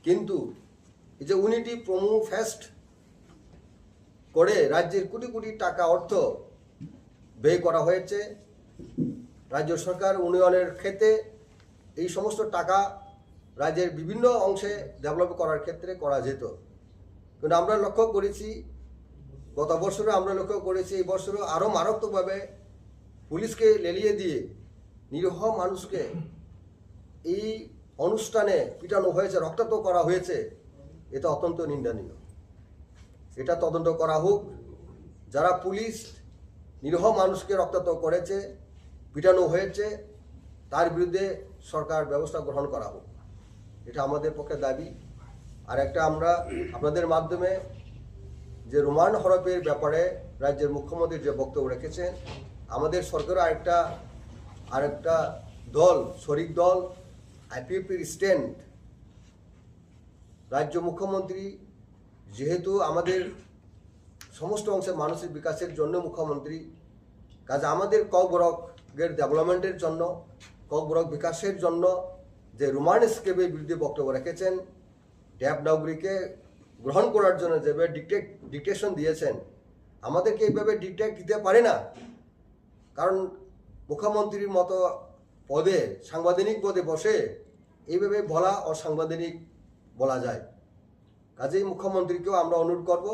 কিন্তু এই যে ইউনিটি প্রোমো ফেস্ট করে রাজ্যের কোটি কোটি টাকা অর্থ ব্যয় করা হয়েছে, রাজ্য সরকার উন্নয়নের ক্ষেত্রে এই সমস্ত টাকা রাজ্যের বিভিন্ন অংশে ডেভেলপ করার ক্ষেত্রে করা যেত। কিন্তু আমরা লক্ষ্য করেছি, গত বছরও আমরা লক্ষ্য করেছি, এই বছরও আরও মারাত্মকভাবে পুলিশকে লেলিয়ে দিয়ে নিরীহ মানুষকে এই অনুষ্ঠানে পিটানো হয়েছে, রক্তাক্ত করা হয়েছে। এটা অত্যন্ত নিন্দনীয়। এটা তদন্ত করা হোক। যারা পুলিশ নিরীহ মানুষকে রক্তাক্ত করেছে, পিটানো হয়েছে, তার বিরুদ্ধে সরকার ব্যবস্থা গ্রহণ করা হোক। এটা আমাদের পক্ষে দাবি। আর একটা আমরা আপনাদের মাধ্যমে যে রোমান হরপের ব্যাপারে রাজ্যের মুখ্যমন্ত্রী যে বক্তব্য রেখেছেন, আমাদের সরকারও আরেকটা দল, শরিক দল আইপিএফের স্ট্যান্ড। রাজ্য মুখ্যমন্ত্রী যেহেতু আমাদের সমস্ত অংশের মানুষের বিকাশের জন্য মুখ্যমন্ত্রী, কাজে আমাদের ককবরকের ডেভেলপমেন্টের জন্য, ককবরক বিকাশের জন্য যে রোমান স্কেপের বিরুদ্ধে বক্তব্য রেখেছেন, দেবনাগরীকে গ্রহণ করার জন্য যেভাবে ডিকটেশন দিয়েছেন, আমাদেরকে এইভাবে ডিকটেট দিতে পারে না। কারণ মুখ্যমন্ত্রীর মতো পদে, সাংবিধানিক পদে বসে এইভাবে বলা অসাংবিধানিক বলা যায়। কাজেই মুখ্যমন্ত্রীকেও আমরা অনুরোধ করব,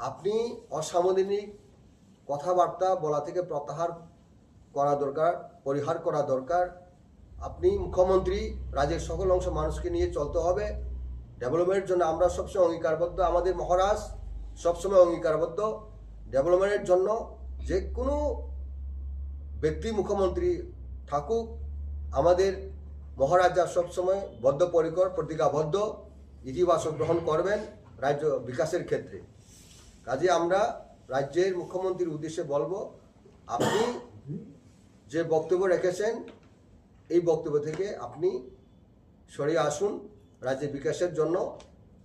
আপনি অসাংবিধানিক কথাবার্তা বলা থেকে প্রত্যাহার করা দরকার, পরিহার করা দরকার। আপনি মুখ্যমন্ত্রী, রাজ্যের সকল অংশ মানুষকে নিয়ে চলতে হবে। ডেভেলপমেন্টের জন্য আমরা সবসময় অঙ্গীকারবদ্ধ, আমাদের মহারাজ সবসময় অঙ্গীকারবদ্ধ। ডেভেলপমেন্টের জন্য যে কোনো ব্যক্তি মুখ্যমন্ত্রী থাকুক, আমাদের মহারাজা সবসময় বদ্ধপরিকর, প্রতিজ্ঞাবদ্ধ, ইতিবাচক গ্রহণ করবেন রাজ্য বিকাশের ক্ষেত্রে। কাজে আমরা রাজ্যের মুখ্যমন্ত্রীর উদ্দেশ্যে বলবো, আপনি যে বক্তব্য রেখেছেন এই বক্তব্য থেকে আপনি সরিয়ে আসুন, রাজ্যের বিকাশের জন্য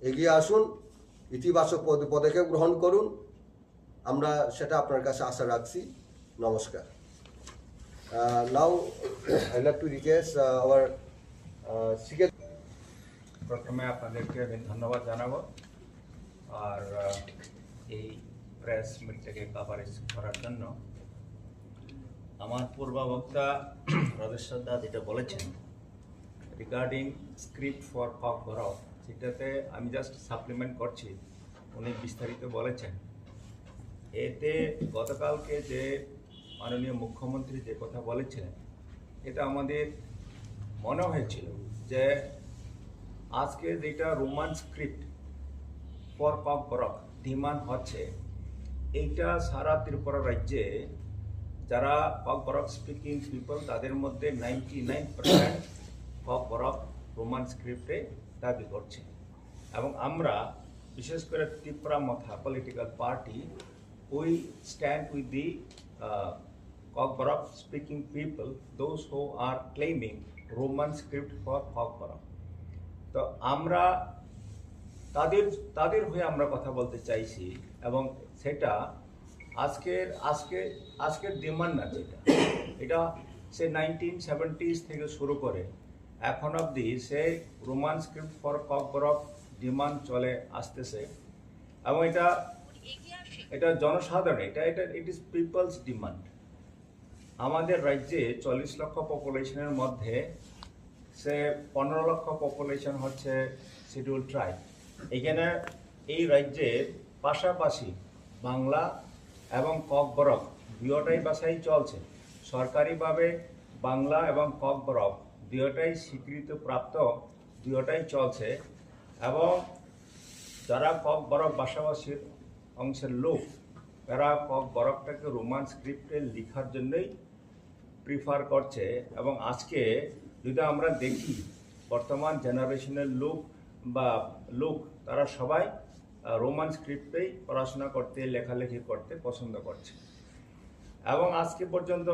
এগিয়ে আসুন, ইতিবাচক পদক্ষেপ গ্রহণ করুন। আমরা সেটা আপনার কাছে আশা রাখছি। নমস্কার। Now I like to request hour প্রথমে আপনাদেরকে আমি ধন্যবাদ জানাবো, আর এই প্রেস মিটটাকে কভারেজ করার জন্য। আমার পূর্ববক্তা রদেশ্বরদা যেটা বলেছেন রিগার্ডিং স্ক্রিপ্ট ফর ককবরক, সেটাতে আমি জাস্ট সাপ্লিমেন্ট করছি। উনি বিস্তারিত বলেছেন। এতে গতকালকে যে মাননীয় মুখ্যমন্ত্রী যে কথা বলেছিলেন, এটা আমাদের মনে হয়েছিল যে আজকে যেটা Roman script for Kokborok demand হচ্ছে, এইটা সারা ত্রিপুরা রাজ্যে যারা ককবরক স্পিকিং পিপল, তাদের মধ্যে 99% ককবরক রোমান স্ক্রিপ্টে দাবি করছে। এবং আমরা বিশেষ করে Tipra Motha political party, we stand with the Kokborok speaking people, those who are claiming Roman script for Kokborok. তো আমরা তাদের হয়ে আমরা কথা বলতে চাইছি, এবং সেটা আজকের ডিমান্ড না, এটা সে 1970s থেকে শুরু করে এখন অবধি সে Roman script for Kokborok demand চলে আসতেছে। এবং এটা জনসাধারণ, ইট ইজ পিপলস ডিমান্ড। আমাদের রাজ্যে 40 লক্ষ পপুলেশনের মধ্যে সে 15 লক্ষ পপুলেশন হচ্ছে শিডিউল ট্রাইব। এখানে এই রাজ্যের পাশাপাশি বাংলা এবং ককবরক দুয়োটাই ভাষাই চলছে। সরকারিভাবে বাংলা এবং ককবরক দুয়োটাই স্বীকৃতিপ্রাপ্ত, দুয়োটাই চলছে। এবং যারা ককবরক ভাষাভাষীর অংশের লোক, তারা ককবরকটাকে রোমান স্ক্রিপ্টে লেখার জন্যই প্রিফার করছে। এবং আজকে যদি আমরা দেখি, বর্তমান জেনারেশনের লোক তারা সবাই রোমান স্ক্রিপ্টেই পড়াশোনা করতে, লেখালেখি করতে পছন্দ করছে। এবং আজকে পর্যন্ত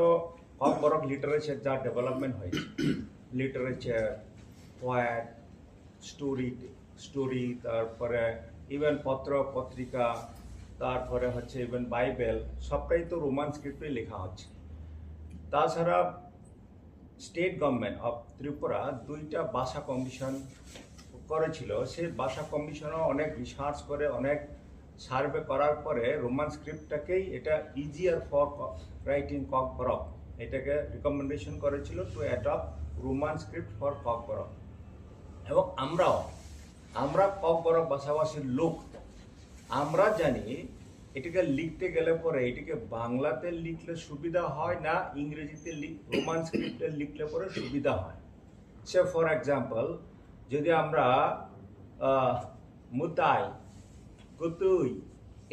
ককবরক লিটারেচার যা ডেভেলপমেন্ট হয়েছে, লিটারেচার, পোয়েট, স্টোরি, তারপরে ইভেন পত্র পত্রিকা, তারপরে হচ্ছে ইভেন বাইবেল, সবটাই তো রোমান স্ক্রিপ্টে লেখা হচ্ছে। তাছাড়া স্টেট গভর্নমেন্ট অফ ত্রিপুরা 2টা ভাষা কমিশন করেছিল। সেই ভাষা কমিশনও অনেক রিসার্চ করে, অনেক সার্ভে করার পরে রোমান স্ক্রিপ্টটাকেই এটা ইজিয়ার ফর রাইটিং কক বরক, এটাকে রিকমেন্ডেশন করেছিল to adopt Roman script for Kokborok. এবং আমরা কক বরক ভাষাভাষীর লোক, আমরা জানি এটাকে লিখতে গেলে পরে এটাকে বাংলাতে লিখলে সুবিধা হয় না ইংরেজিতে রোমান স্ক্রিপ্টে লিখলে পরে সুবিধা হয়। সে ফর এক্সাম্পল, যদি আমরা মুতাই, কুতুই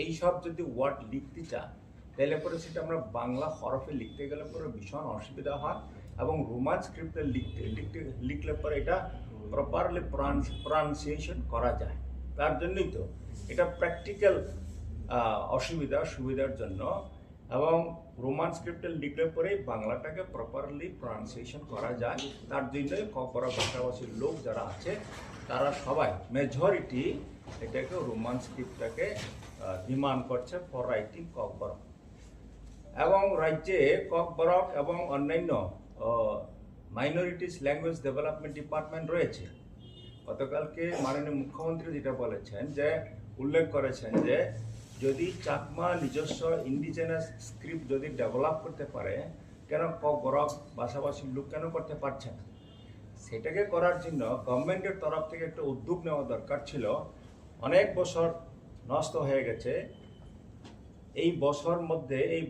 এইসব যদি ওয়ার্ড লিখতে চাই, তাহলে পরে সেটা আমরা বাংলা হরফে লিখতে গেলে পরে ভীষণ অসুবিধা হয়, এবং রোমান স্ক্রিপ্টে লিখলে পরে এটা প্রপারলি প্রনাউন্সিয়েশন করা যায়। তার জন্যই তো এটা প্র্যাকটিক্যাল সুবিধার জন্য, এবং রোমান স্ক্রিপ্টে লিখলে পরেই বাংলাটাকে প্রপারলি প্রনাউন্সিয়েশন করা যায়। তার জন্যই কক বরক ভাষাভাষীর লোক যারা আছে তারা সবাই মেজরিটি এটাকে রোমান স্ক্রিপ্টটাকে ডিমান্ড করছে ফর রাইটিং কক বরক। এবং রাজ্যে কক বরক এবং অন্যান্য মাইনরিটিস ল্যাঙ্গুয়েজ ডেভেলপমেন্ট ডিপার্টমেন্ট রয়েছে। গতকালকে মাননীয় মুখ্যমন্ত্রী যেটা বলেছেন, যে উল্লেখ করেছেন যে যদি চাকমা নিজস্ব ইন্ডিজেনাস স্ক্রিপ্ট যদি ডেভেলপ করতে পারে, কেন কক বরক ভাষাভাষীর লোক কেন করতে পারছে না? সেটাকে করার জন্য গভর্নমেন্টের তরফ থেকে একটা উদ্যোগ নেওয়া দরকার ছিল। অনেক বছর নষ্ট হয়ে গেছে, এই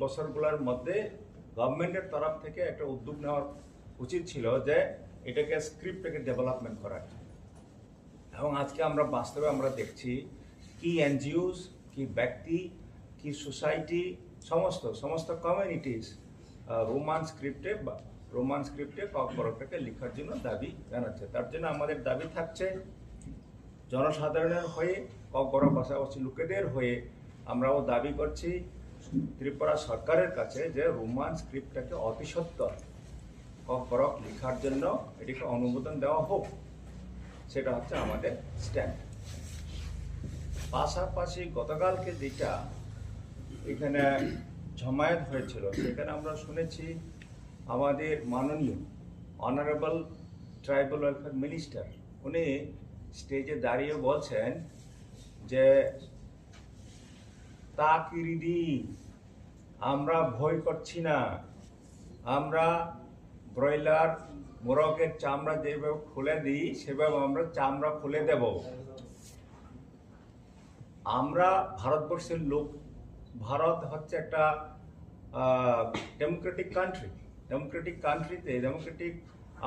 বছরগুলোর মধ্যে গভর্নমেন্টের তরফ থেকে একটা উদ্যোগ নেওয়া উচিত ছিল যে এটাকে স্ক্রিপ্টটাকে ডেভেলপমেন্ট করার। এবং আজকে আমরা বাস্তবে আমরা দেখছি কি এনজিওস, কি ব্যক্তি, কি সোসাইটি, সমস্ত কমিউনিটিস রোমান স্ক্রিপ্টে কক বরকটাকে লেখার জন্য দাবি জানাচ্ছে। তার জন্য আমাদের দাবি থাকছে জনসাধারণের হয়ে, কক বরক ভাষাভাষী লোকেদের হয়ে আমরাও দাবি করছি ত্রিপুরা সরকারের কাছে যে রোমান স্ক্রিপ্টটাকে অতি সত্বর কক বরক লেখার জন্য এটিকে অনুমোদন দেওয়া হোক। সেটা হচ্ছে আমাদের স্ট্যান্ড। পাশাপাশি গতকালকে যেটা এখানে জমায়েত হয়েছিল, সেখানে আমরা শুনেছি আমাদের মাননীয় অনারেবল ট্রাইবাল ওয়েলফেয়ার মিনিস্টার উনি স্টেজে দাঁড়িয়ে বলছেন যে তাকিরিদি আমরা ভয় করছি না, আমরা ব্রয়লার মোরগের চামড়া যেভাবে খুলে দিই সেভাবে আমরা চামড়া খুলে দেব। আমরা ভারতবর্ষের লোক, ভারত হচ্ছে একটা ডেমোক্রেটিক কান্ট্রিতে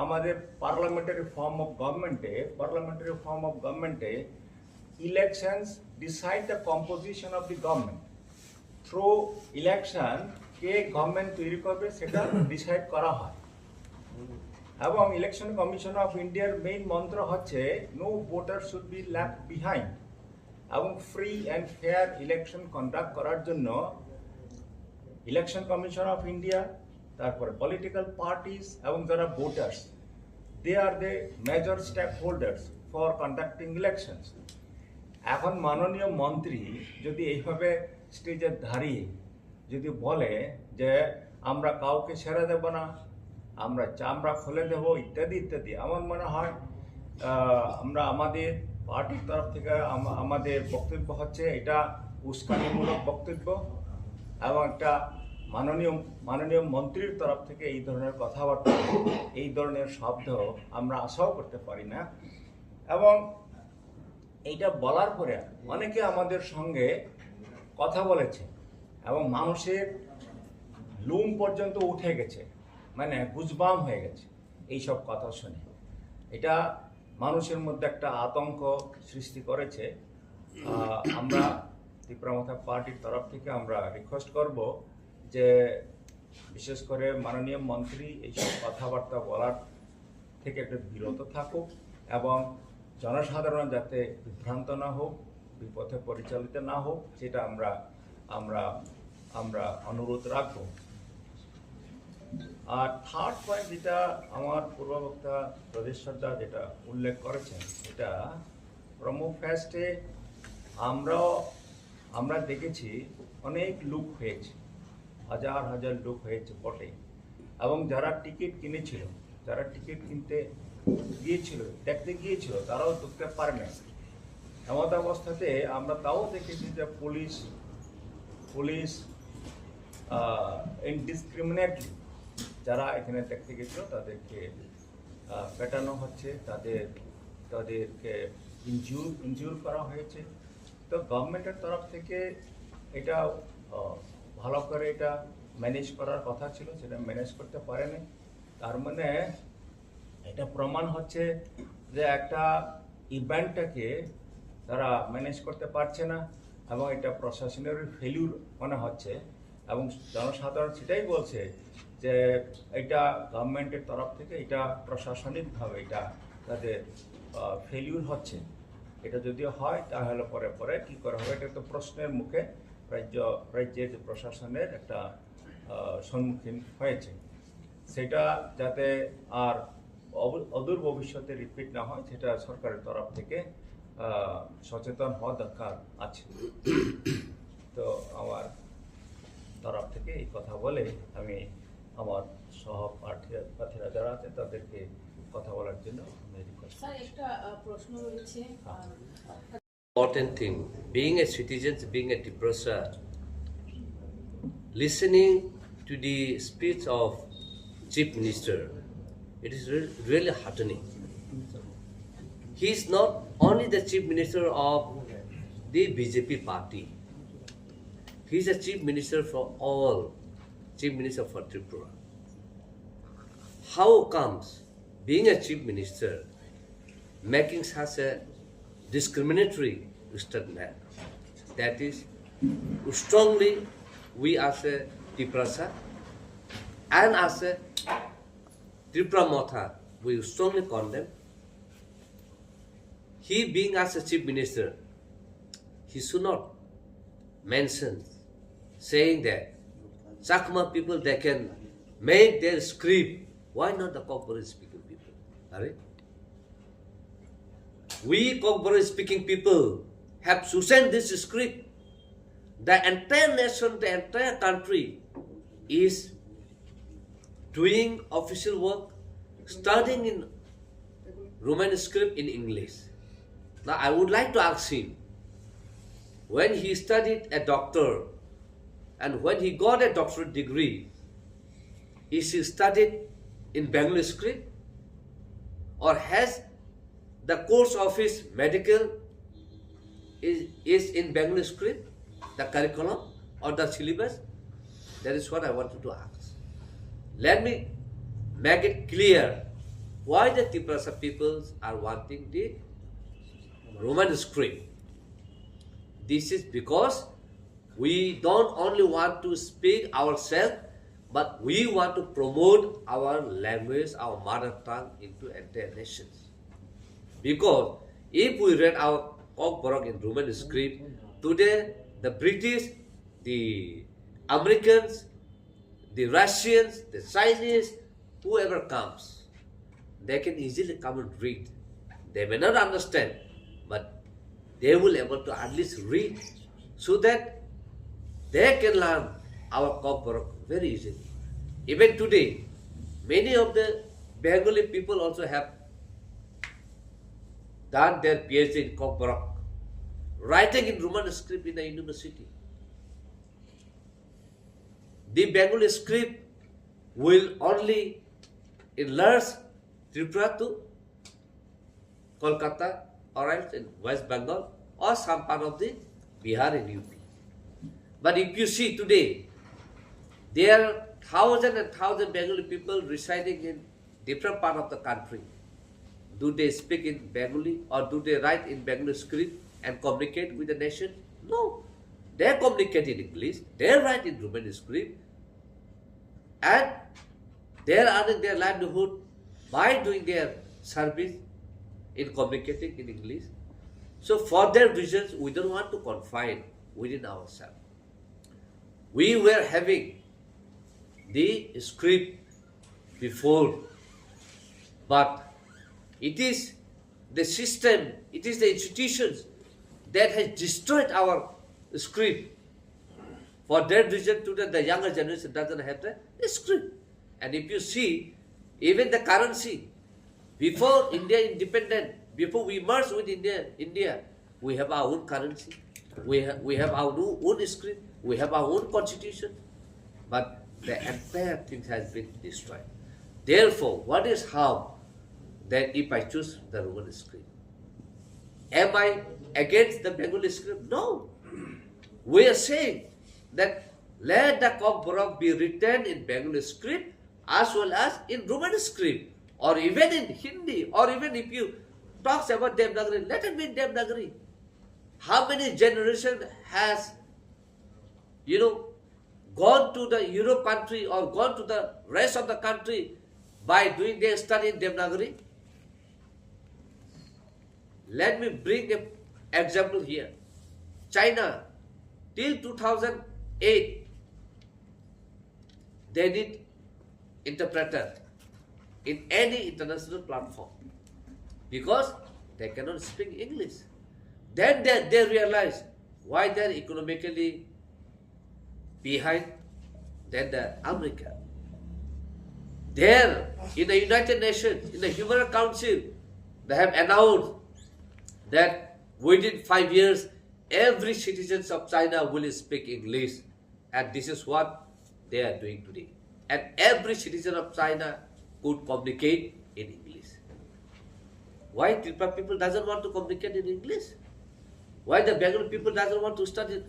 আমাদের পার্লামেন্টারি ফর্ম অফ গভর্নমেন্টে elections decide the composition of the government. Through election কে গভর্নমেন্ট তৈরি করবে সেটা ডিসাইড করা হয়। এবং ইলেকশন কমিশন অফ ইন্ডিয়ার মেইন মন্ত্র হচ্ছে no voter should be left behind. এবং free and fair election conduct করার জন্য ইলেকশন কমিশন অফ ইন্ডিয়া, তারপরে পলিটিক্যাল পার্টিস এবং যারা voters, they are the major stakeholders for conducting elections. এখন মাননীয় মন্ত্রী যদি এইভাবে স্টেজে দাঁড়িয়ে যদি বলে যে আমরা কাউকে ছেড়ে দেব না, আমরা চামড়া খুলে দেব ইত্যাদি ইত্যাদি, আমার মনে হয় আমরা আমাদের পার্টির তরফ থেকে আমাদের বক্তব্য হচ্ছে এটা উস্কানিমূলক বক্তব্য, এবং একটা মাননীয় মন্ত্রীর তরফ থেকে এই ধরনের কথাবার্তা, এই ধরনের শব্দ আমরা আশাও করতে পারি না। এবং এইটা বলার পরে অনেকে আমাদের সঙ্গে কথা বলেছে এবং মানুষের লুম পর্যন্ত উঠে গেছে, মানে গুজবাম হয়ে গেছে এইসব কথা শুনে। এটা মানুষের মধ্যে একটা আতঙ্ক সৃষ্টি করেছে। আমরা ত্রিপুরা মথা পার্টির তরফ থেকে আমরা রিকোয়েস্ট করব যে বিশেষ করে মাননীয় মন্ত্রী এইসব কথাবার্তা বলার থেকে একটু বিরত থাকুক, এবং জনসাধারণ যাতে বিভ্রান্ত না হোক, বিপথে পরিচালিত না হোক, সেটা আমরা অনুরোধ রাখব। আর থার্ড পয়েন্ট যেটা আমার পূর্ববক্তা প্রদেশ সর্দার যেটা উল্লেখ করেছেন, এটা প্রমো ফেস্টে আমরা দেখেছি অনেক লোক হয়েছে, হাজার লোক হয়েছে বটে, এবং যারা টিকিট কিনেছিল যারা টিকিট কিনতে গিয়েছিল, দেখতে গিয়েছিল, তারাও ঢুকতে পারে না। এমন অবস্থাতে আমরা তাও দেখেছি যে পুলিশ ইনডিসক্রিমিনেটলি যারা এখানে দেখতে গেছিল তাদেরকে পেটানো হচ্ছে, তাদেরকে ইনজিউর করা হয়েছে। তো গভর্নমেন্টের তরফ থেকে এটা ভালো করে এটা ম্যানেজ করার কথা ছিল, সেটা ম্যানেজ করতে পারেনি। তার মানে এটা প্রমাণ হচ্ছে যে একটা ইভেন্টটাকে তারা ম্যানেজ করতে পারছে না, এবং এটা প্রশাসনের ফেলিউর মনে হচ্ছে। এবং জনসাধারণ সেটাই বলছে যে এটা গভর্নমেন্টের তরফ থেকে এটা প্রশাসনিকভাবে এটা তাদের ফেলিউর হচ্ছে। এটা যদি হয় তাহলে পরে পরে কী করা হবে, এটা তো প্রশ্নের মুখে রাজ্যের প্রশাসনের একটা সম্মুখীন হয়েছে। সেটা যাতে আর অদূর ভবিষ্যতে রিপিট না হয়, সেটা সরকারের তরফ থেকে সচেতন হওয়া দরকার আছে। তো আমার তরফ থেকে এই কথা বলে আমি আমার সহপাঠীরা যারা আছে তাদেরকে কথা বলার জন্য আমি রিকোয়েস্ট স্যার একটা প্রশ্ন রয়েছে। Important thing, being a citizen, being a Tipra, listening to the speech of Chief Minister, it is really heartening. He is not only the Chief Minister of the BJP party, he is a Chief Minister for all, Chief Minister for Tripura. How comes being a Chief Minister making such a discriminatory statement? That is, strongly we as a Tipra and as a Tipra Motha, we strongly condemn. He being as a Chief Minister, he should not mention saying that Chakma people, they can make their script. Why not the Kokboroi speaking people? Alright? We Kokboroi speaking people have chosen this script. The entire nation, the entire country is doing official work, studying in Roman script in English. Now I would like to ask him, when he studied a doctor and when he got a doctorate degree, is he studied in Bengali script, or has the course of his medical is in Bengali script, the curriculum or the syllabus? That is what I wanted to ask. Let me make it clear why the Tiprasa peoples are wanting the Roman script. This is because we don't only want to speak ourselves, but we want to promote our language, our mother tongue into entire nations. Because if we read our Kokborok in Roman script, today the British, the Americans, the Russians, the Chinese, whoever comes, they can easily come and read. They may not understand, but they will able to at least read, so that they can learn our Kokborok very easily. Even today, many of the Bengali people also have done their PhD in Kokborok, writing in Roman script in the university. The Bengali script will only enlarge Tripura to Kolkata, or else in West Bengal, or some part of the Bihar and UP. But if you see today, there are thousands and thousands Bengali people residing in different part of the country. Do they speak in Bengali, or do they write in Bengali script and communicate with the nation? No. They communicate in English, they write in Roman script, and they are earning their livelihood by doing their service in communicating in English. So for their reasons, we don't want to confine within ourselves. We were having the script before, but it is the system, it is the institutions that has destroyed our script. For that reason, today the younger generation doesn't have the script. And if you see, Even the currency. Before India independent, before we merged with India, we have our own currency. We have our own script. We have our own constitution. But the entire thing has been destroyed. Therefore, what is harm then if I choose the Roman script? Am I against the Bengali script? No. We are saying that let the Kokborok be written in Bengali script as well as in Roman script, or even in Hindi, or even if you talk about Devnagari, let it be in Devnagari. How many generations has, gone to the Europe country or gone to the rest of the country by doing their study in Devnagari? Let me bring an example here. China, till 2008, they need interpreter in any international platform because they cannot speak English. Then they realize why they're economically behind than the America. There, in the United Nations, in the Human Rights Council, they have announced that within 5 years, every citizen of China will speak English. And this is what they are doing today. And every citizen of China could communicate in English. Why Tipra people doesn't want to communicate in English? Why the Bengali people doesn't want to study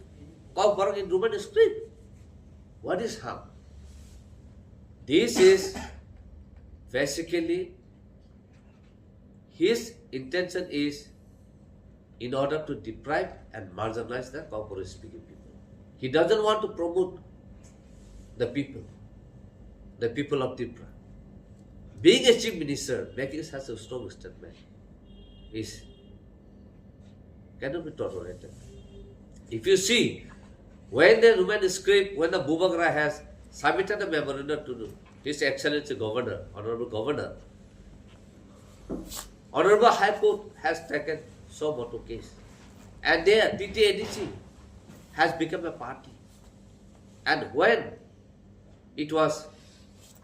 Kokborok in Roman script? What is harm? This is basically his intention is in order to deprive and marginalize the Kokborok speaking people. He doesn't want to promote the people of Tipra. Being a chief minister, making such a strong statement cannot be tolerated. If you see, when the Roman script, when the Bubagra has submitted a memorandum to His Excellency Governor, Honorable Governor, Honorable High Court has taken so much case. And there, TTADC has become a party. And when it was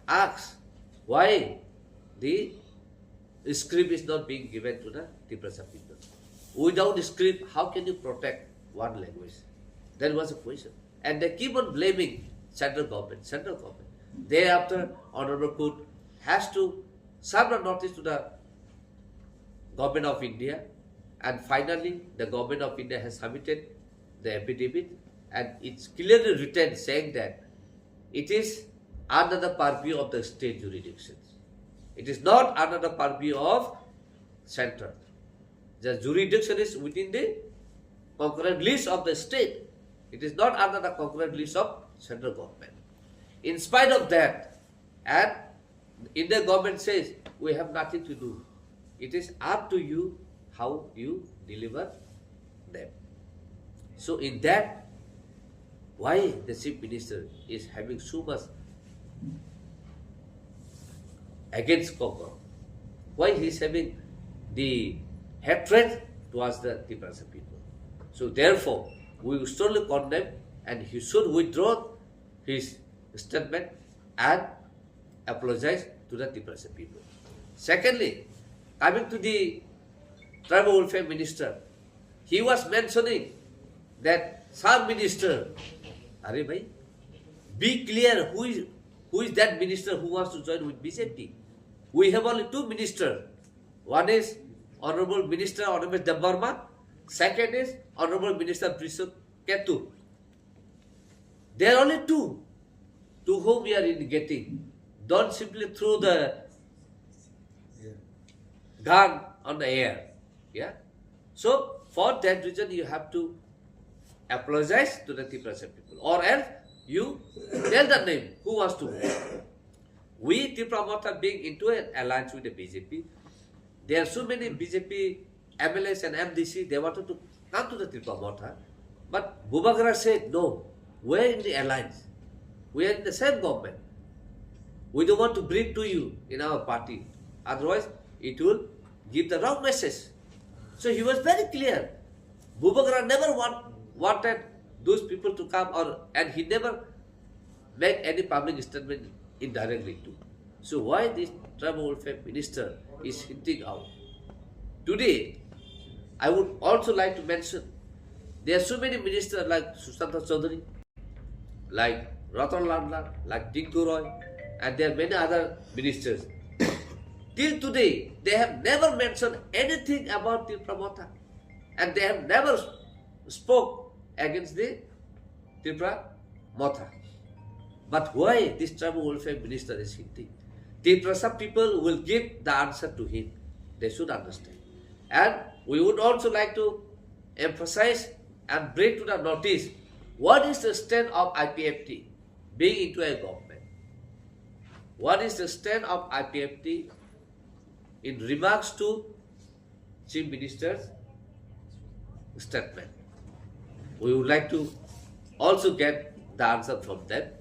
asked why the script is not being given to the Tipra people, without script, how can you protect one language? That was a question. And they keep on blaming central government. Thereafter, Honorable Court has to serve a notice to the Government of India, and finally the Government of India has submitted the affidavit, and it's clearly written saying that it is under the purview of the state jurisdictions. It is not under the purview of center. The jurisdiction is within the concurrent list of the state. It is not under the concurrent list of central government. In spite of that, and Indian government says, we have nothing to do. It is up to you how you deliver them. So in that, why the chief minister is having so much against Kokborok? Why he is having the hatred towards the Tipra people? So therefore, we will strongly condemn, and he should withdraw his statement and apologize to the Tipra people. Secondly, coming to the tribal welfare minister, he was mentioning that some minister, Are bhai, be clear who is that minister who wants to join with BJP. We have only two ministers. One is Honorable Minister Honorable Debarma. Second is Honorable Minister Prisuk Ketu. There are only two to whom we are getting. Don't simply throw the gun on the air. Yeah. So for that reason you have to apologize to the Tipra people, or else you tell the name who wants to. We Tipra Motha being into an alliance with the BJP. There are so many BJP MLAs and MDC, they wanted to come to the Tipra Motha, but Bubagra said no, we are in the alliance. We are in the same government. We don't want to bring to you in our party. Otherwise, it will give the wrong message. So he was very clear. Bubagra never wanted those people to come, and he never made any public statement indirectly too. So why this Tribal Welfare Minister is hinting out. Today, I would also like to mention there are so many ministers like Sushanta Chaudhary, like Ratan Lal, like Tinku Roy, and there are many other ministers. Till today, they have never mentioned anything about Tipra Motha, and they have never spoke against the Tipra Motha. But why this tribal welfare minister is hinting? Some people will give the answer to him. They should understand. And we would also like to emphasize and bring to the notice what is the stand of IPFT being into a government. What is the stand of IPFT in remarks to Chief Minister's statement? We would like to also get the answer from them.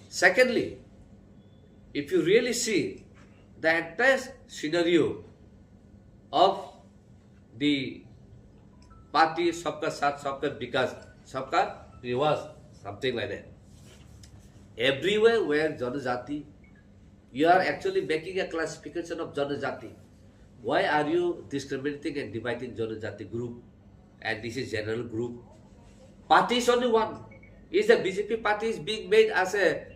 Secondly, if you really see the entire scenario of the party Sabka Saath Sabka Vikas, Sabka Viwas, something like that. Everywhere where Janajati, you are actually making a classification of Janajati. Why are you discriminating and dividing Janajati group? And this is general group. Party is only one. Is the BJP party is being made as a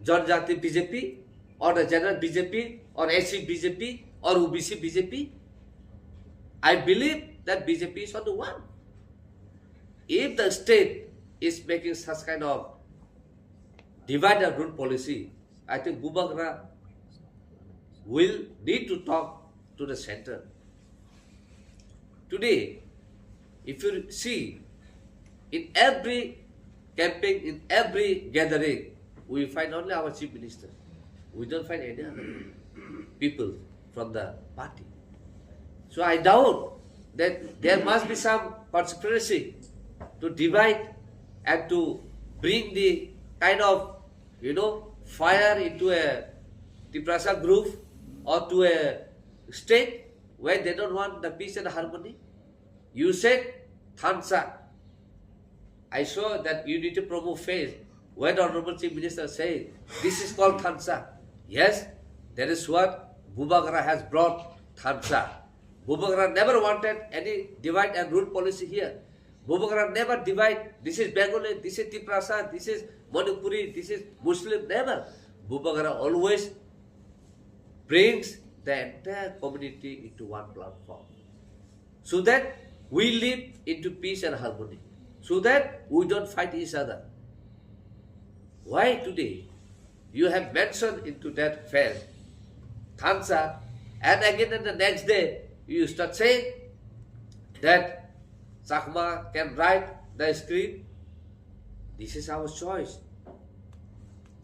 Janajati BJP or the general BJP or SC BJP or OBC BJP? I believe that BJP is only one. If the state is making such kind of divide and rule policy, I think Bubagra will need to talk to the center. Today, if you see, in every campaign, in every gathering, we find only our chief minister. We don't find any other people from the party. So I doubt that there must be some conspiracy to divide and to bring the kind of, fire into a Tiprasa group or to a state where they don't want the peace and harmony. You said Thansa. I saw that Unity Promo phase where the Honorable Chief Minister said, this is called Thansa. Yes, that is what Bubagra has brought, Thansa. Bubagra never wanted any divide and rule policy here. Bubagra never divide, this is Bengali, this is Tiprasa, this is Manipuri, this is Muslim, never. Bubagra always brings the entire community into one platform. So that we live into peace and harmony. So that we don't fight each other. Why today you have mentioned into that phase, Thansa, and again in the next day you start saying that Sakma can write the script. This is our choice.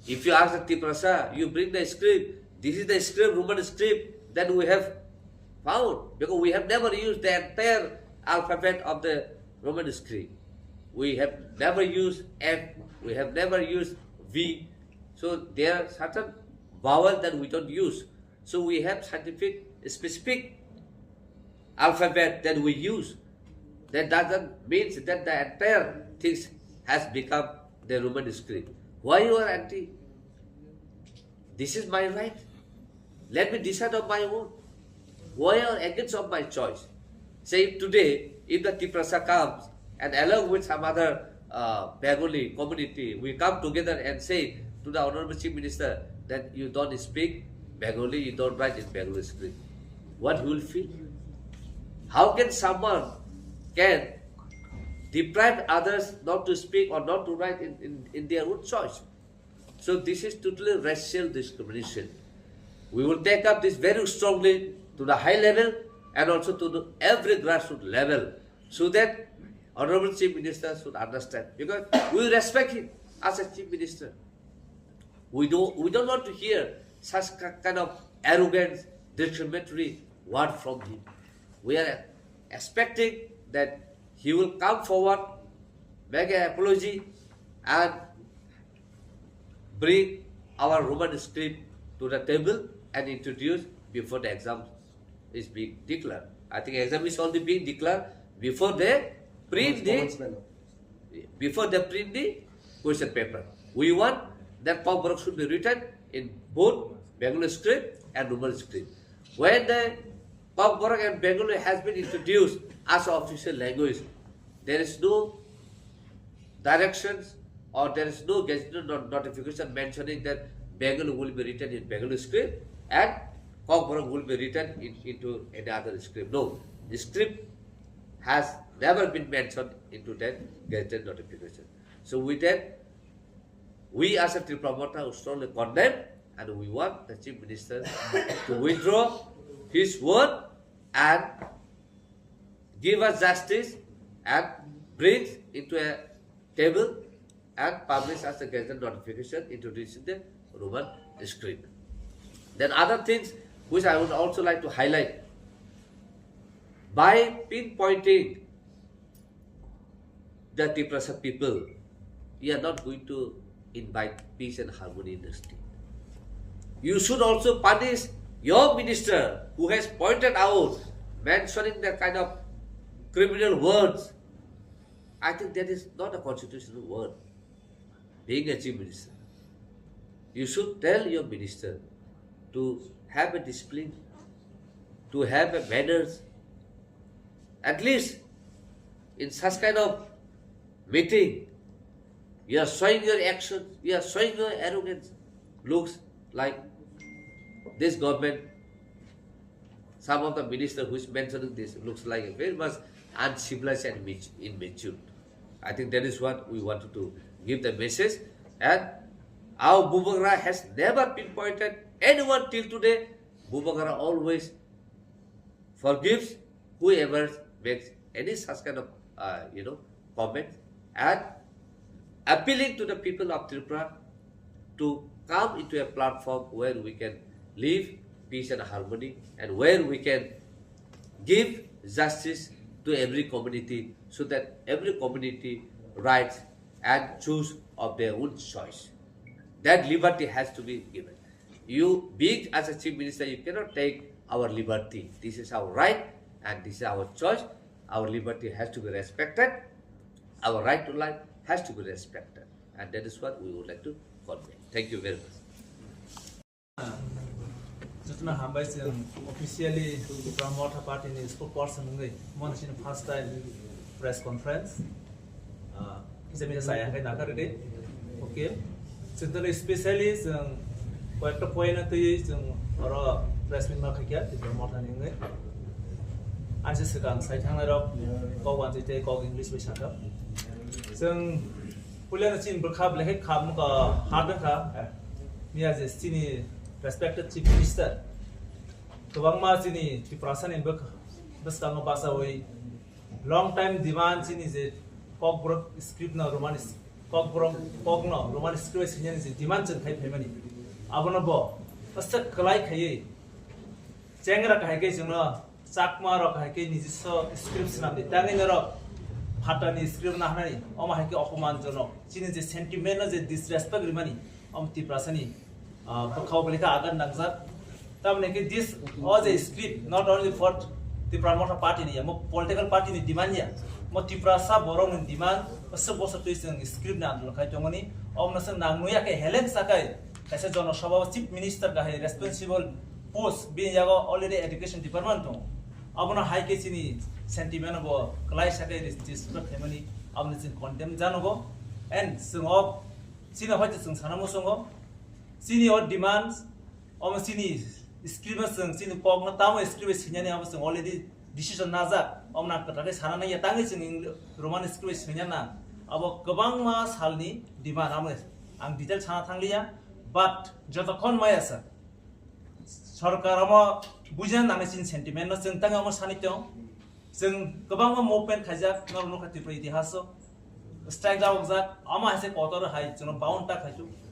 If you ask the Tiprasa, you bring the script, this is the script, Roman script that we have found, because we have never used the entire alphabet of the Roman script. We have never used F, we have never used V. So there are certain vowels that we don't use. So we have scientific, specific alphabet that we use. That doesn't mean that the entire thing has become the Roman script. Why you are anti? This is my right. Let me decide on my own. Why you are against of my choice? Say today, if the Tiprasa comes and along with some other Bengali community, we come together and say to the Honorable Chief Minister that you don't speak Bengali, you don't write in Bengali script. What you will feel? How can someone can deprive others not to speak or not to write in their own choice? So this is totally racial discrimination. We will take up this very strongly to the high level and also to the every grassroots level, so that Honorable Chief Minister should understand, because we respect him as a Chief Minister. We don't want to hear such kind of arrogant, discriminatory word from him. We are expecting that he will come forward, make an apology, and bring our Roman script to the table and introduce before the exam is being declared. I think exam is only being declared before they print the question paper. We want that Pop should be written in both Bengali script and Roman script. When the Kokborok and Bengali has been introduced as official language, there is no directions or there is no gazetted notification mentioning that Bengali will be written in Bengali script and Kokborok will be written into any other script. No, the script has never been mentioned into that gazetted notification. So with that, we as a Tipra Motha strongly condemn and we want the Chief Minister to withdraw his word and give us justice and bring into a table and publish as a gazetted notification introducing the Roman script. Then other things which I would also like to highlight, by pinpointing the Tipra people, we are not going to invite peace and harmony in the state. You should also punish your minister who has pointed out, mentioning the kind of criminal words. I think that is not a constitutional word, being a chief minister. You should tell your minister to have a discipline, to have a manners. At least in such kind of meeting, you are showing your actions, you are showing your arrogance. Looks like this government, some of the ministers who is mentioning this, looks like a very much uncivilized and immature. I think that is what we wanted to give the message. And our Bubagara has never pinpointed anyone till today. Bubagara always forgives whoever makes any such kind of comment, and appealing to the people of Tipra to come into a platform where we can live peace and harmony and where we can give justice to every community so that every community rights and choose of their own choice. That liberty has to be given. You, being as a chief minister, you cannot take our liberty. This is our right and this is our choice. Our liberty has to be respected. Our right to life has to be respected. And that is what we would like to convey. Thank you very much. Jutna hambai sing officially Tipra Motha party ni spokesperson ngai mon sin first time press conference kisami saya kai nakar de okay single especially sing what point na tui sing oro press meet ma khakia Tipra Motha ni ngai anse sekang sai thang rok ko wan te ko English be sakap sing pulen chin berkhab lehe kham ko hard kha niya je sini respected Chief Minister, Tubang Ma Sini, Tiprasan in Book, Bustang Basaway, long time demand Sini is a Cockbrook script no Romanis, Cockbrook, Cogno, Roman script is demands and type many. Abonabo, a set Kalai Kaye, Jangra Kahake, Sakma or Kahake is so scripts of the Tanginero, Patani script Nahani, Omahaki Okuman Jono, Sini is sentimental disrespect money of Tiprasani. This was a script not only for the Tipra party, political party demand. Tipra borong demand, a supposed to script and Lokaitomoni, Omnasan Nanuyak, Helen Sakai, as a John Shaba chief minister, responsible post being already education department. Abona high case in sentiment of Kalai Sakai is district family, Omnasin condemned Zanogo, and sung up Sina Hotis and Sanamusongo. Senior demands almost sini scribers and sini pog tamo scribers in already decision naza omna katake sarana yatangis in Roman scribers sinyana about Kabang mas halni demand ames ang detail sana thanglia but jotokon mayasa Sarkarama bujan namesin sentiment no sentangamo sanito sing Kabang movement kajak no Tipra itihaso strike down that ama has a quarter high bound tak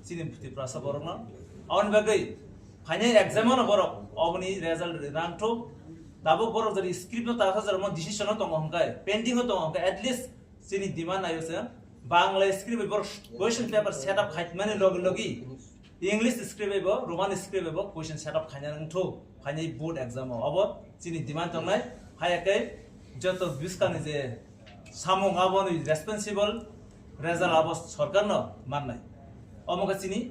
sini Tipra borona on bagai final exam on borok omni result ranto dabo borok the script no ta decision to mongkai pending to mongkai at least sini demand ayose Bangla script bor question paper set up khait mane logi English script bo Roman script bo question set up khanya to final board exam abo sini demand to nai hayakai joto biskan je samong abon responsible result abo sarkar no mannai omoka sini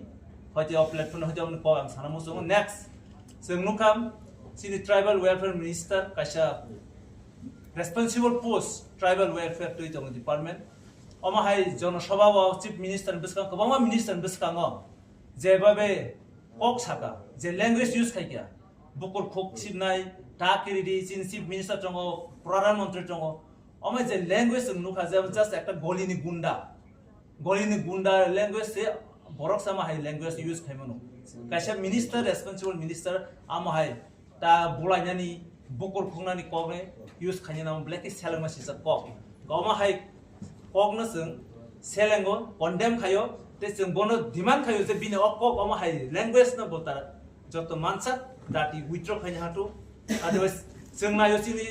hoite platform hoite amni pawang sanamusong next जों नुखाम सिनि tribal welfare minister कायसा responsible post tribal welfare तुइ दङ department अमाहाय जनसभा chief minister बिस्कां गोबां minister बिस्काङो जेबाबे कक साका जे language use खायकिया बुकुर खोक सिबनाय टाकिरिदि चिन चीफ मिनिस्टर दङ प्रधान मंत्री दङ अमा जे लैंग्वेज जों नुखा जे जस्ट একটা गलिनि गुंडा लैंग्वेज से बरक सामाहाय लैंग्वेज यूज खायमनो कायसा मिनिस्टर रेस्पॉन्सिबल मिनिस्टर आमाहाय ता बुलायनानि बुकुर खुंनानि कगने यूज खायना ब्लैक सेलेंमा सिसा कक गमाहाय कगनो जों सेलेंगो कन्डेम खायो ते जों बनो डिमांड खायो जे बिनि कक आमाहाय लैंग्वेज न बोता जत मानसा दाति विथड्र खायनो हातो अदरवाइज जों नायो सिनि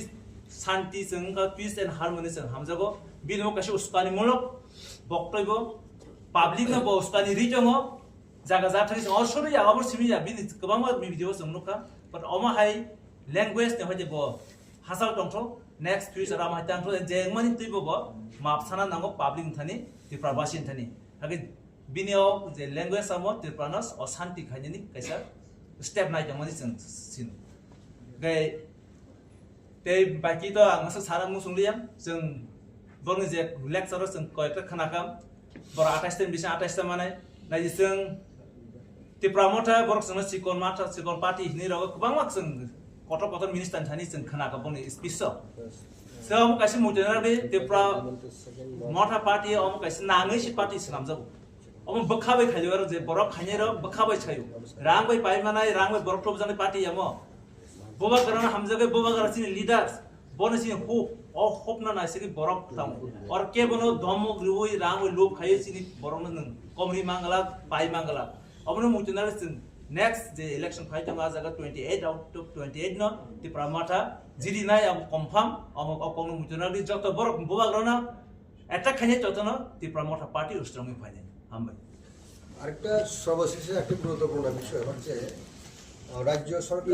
शांति जों पीस एंड हार्मनी जों हामजागो बिनो कायसा उस्कानि मुलक बक्तव्य पाब्लिक न उस्कानि रिटङो जागा जाथारि जों असुरिया अबर सिमिया बिनि गोबां भिडिअ जों नुखा बट अमाहाय लैंग्वेज ने हजे बो हासाल दंथो नेक्स्ट फ्यूचर आमा तांथो जेंगमानि तुइबो बो मापसाना नांगो पब्लिक थानि तिप्रा बासिन थानि हागे बिनियाव जे लैंग्वेज आमो तिप्रानस अशांति खायनि कैसा स्टेप नाय जमानि जों सिन गै ते बाकी तो आंसो सारा मुसुंलियाम जों बरनि जे लेक्चर जों कयटा खानाखाम बर 28 दिन बिसा 28 ता माने नाय जों तिप्रा मथा बरक जों सिकन माथा सिकन पार्टी नि रग गोबां माक जों कत मिनिस्टार थानि जों खानाखा बरनि स्पीच जों कासे मुदेना बे तिप्रा मथा पार्टी अम कासे नाङै सि पार्टी सनामजाबो अम बखाबै खायो आरो जे बरक खाने र बखाबै छायो रांबै पाइमानाय रांबै बरक टप जानाय पार्टी यामो बोबा गराना हमजगे बोबा गरासिनि लीडर्स बनसिनि होप ना नासिनि बरक थाम और के बनो धमो ग्रुइ रांबै लोब खायो सिनि बरक न कमरि मांगला पाइ मांगला अमनो मुदेना नेक्स्ट जे इलेक्शन फाइट मा जागा 28 आउट ऑफ 28 न तिप्रा माथा जिरि नाय अब कंफर्म अम अकनो मुदेना जत बरक बोबा गराना अटैक खाने ततन तिप्रा माथा पार्टी स्ट्रंगলি फाइने हामबाय আরেকটা সর্বশেষে একটি গুরুত্বপূর্ণ বিষয় হচ্ছে রাজ্য সরকার